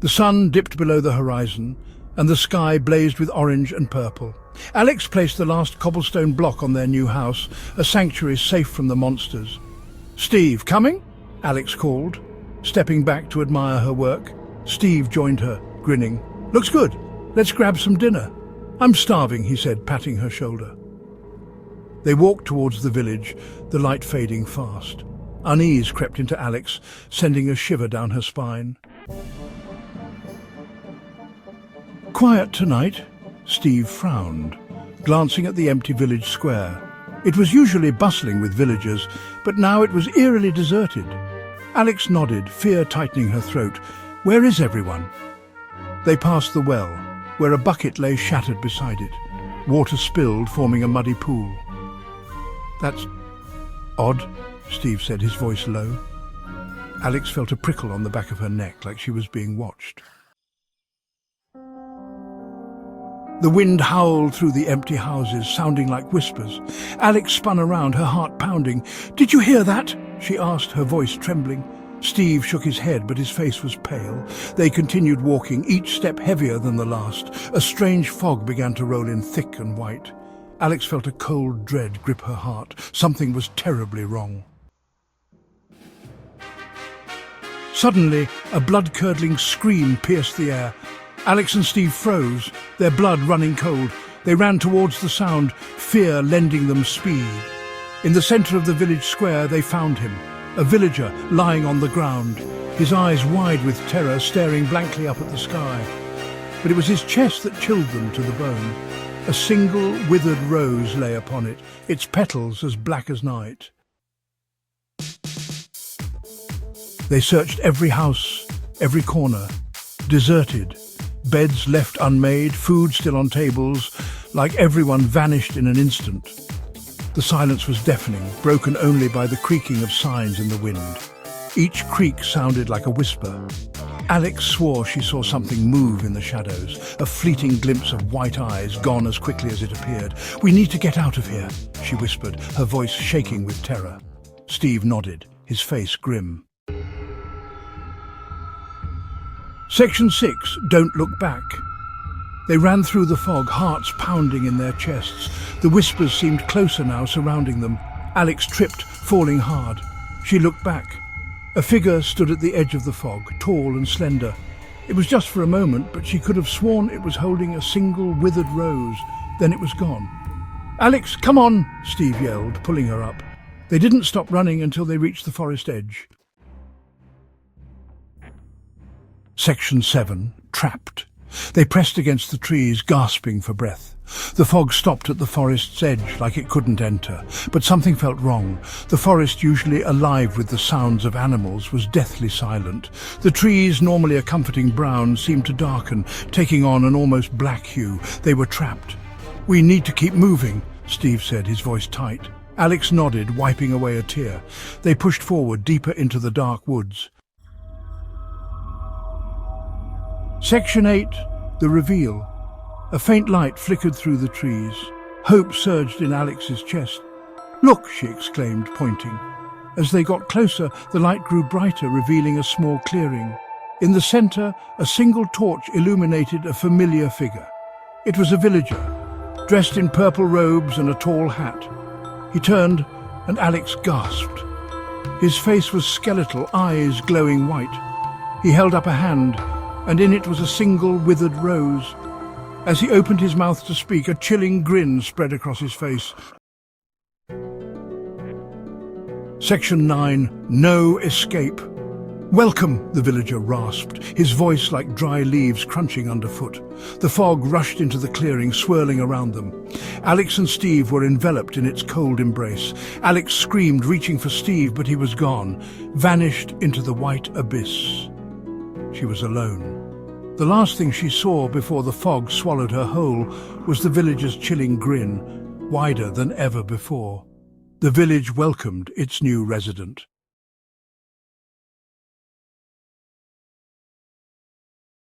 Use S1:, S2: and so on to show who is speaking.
S1: The sun dipped below the horizon, and the sky blazed with orange and purple. Alex placed the last cobblestone block on their new house, a sanctuary safe from the monsters. "Steve, coming?" Alex called, stepping back to admire her work. Steve joined her, grinning. "Looks good. Let's grab some dinner." "I'm starving," he said, patting her shoulder. They walked towards the village, the light fading fast. Unease crept into Alex, sending a shiver down her spine. "Quiet tonight?" Steve frowned, glancing at the empty village square. It was usually bustling with villagers, but now it was eerily deserted. Alex nodded, fear tightening her throat. "Where is everyone?" They passed the well, where a bucket lay shattered beside it. Water spilled, forming a muddy pool. "That's odd," Steve said, his voice low. Alex felt a prickle on the back of her neck, like she was being watched. The wind howled through the empty houses, sounding like whispers. Alex spun around, her heart pounding. "Did you hear that?" she asked, her voice trembling. Steve shook his head, but his face was pale. They continued walking, each step heavier than the last. A strange fog began to roll in, thick and white. Alex felt a cold dread grip her heart. Something was terribly wrong. Suddenly, a blood-curdling scream pierced the air. Alex and Steve froze, their blood running cold. They ran towards the sound, fear lending them speed. In the center of the village square, they found him, a villager lying on the ground, his eyes wide with terror, staring blankly up at the sky. But it was his chest that chilled them to the bone. A single withered rose lay upon it, its petals as black as night. They searched every house, every corner, deserted. Beds left unmade, food still on tables, like everyone vanished in an instant. The silence was deafening, broken only by the creaking of signs in the wind. Each creak sounded like a whisper. Alex swore she saw something move in the shadows, a fleeting glimpse of white eyes, gone as quickly as it appeared. "We need to get out of here," she whispered, her voice shaking with terror. Steve nodded, his face grim. Section 6, Don't Look Back. They ran through the fog, hearts pounding in their chests. The whispers seemed closer now, surrounding them. Alex tripped, falling hard. She looked back. A figure stood at the edge of the fog, tall and slender. It was just for a moment, but she could have sworn it was holding a single withered rose. Then it was gone. "Alex, come on!" Steve yelled, pulling her up. They didn't stop running until they reached the forest edge. Section 7, Trapped. They pressed against the trees, gasping for breath. The fog stopped at the forest's edge, like it couldn't enter. But something felt wrong. The forest, usually alive with the sounds of animals, was deathly silent. The trees, normally a comforting brown, seemed to darken, taking on an almost black hue. They were trapped. "We need to keep moving," Steve said, his voice tight. Alex nodded, wiping away a tear. They pushed forward, deeper into the dark woods. Section 8, The Reveal. A faint light flickered through the trees. Hope surged in Alex's chest. "Look," she exclaimed, pointing. As they got closer, the light grew brighter, revealing a small clearing. In the center, a single torch illuminated a familiar figure. It was a villager, dressed in purple robes and a tall hat. He turned, and Alex gasped. His face was skeletal, eyes glowing white. He held up a hand, and in it was a single withered rose. As he opened his mouth to speak, a chilling grin spread across his face. Section 9, No Escape. "Welcome," the villager rasped, his voice like dry leaves crunching underfoot. The fog rushed into the clearing, swirling around them. Alex and Steve were enveloped in its cold embrace. Alex screamed, reaching for Steve, but he was gone, vanished into the white abyss. She was alone. The last thing she saw before the fog swallowed her whole was the villager's chilling grin, wider than ever before. The village welcomed its new resident.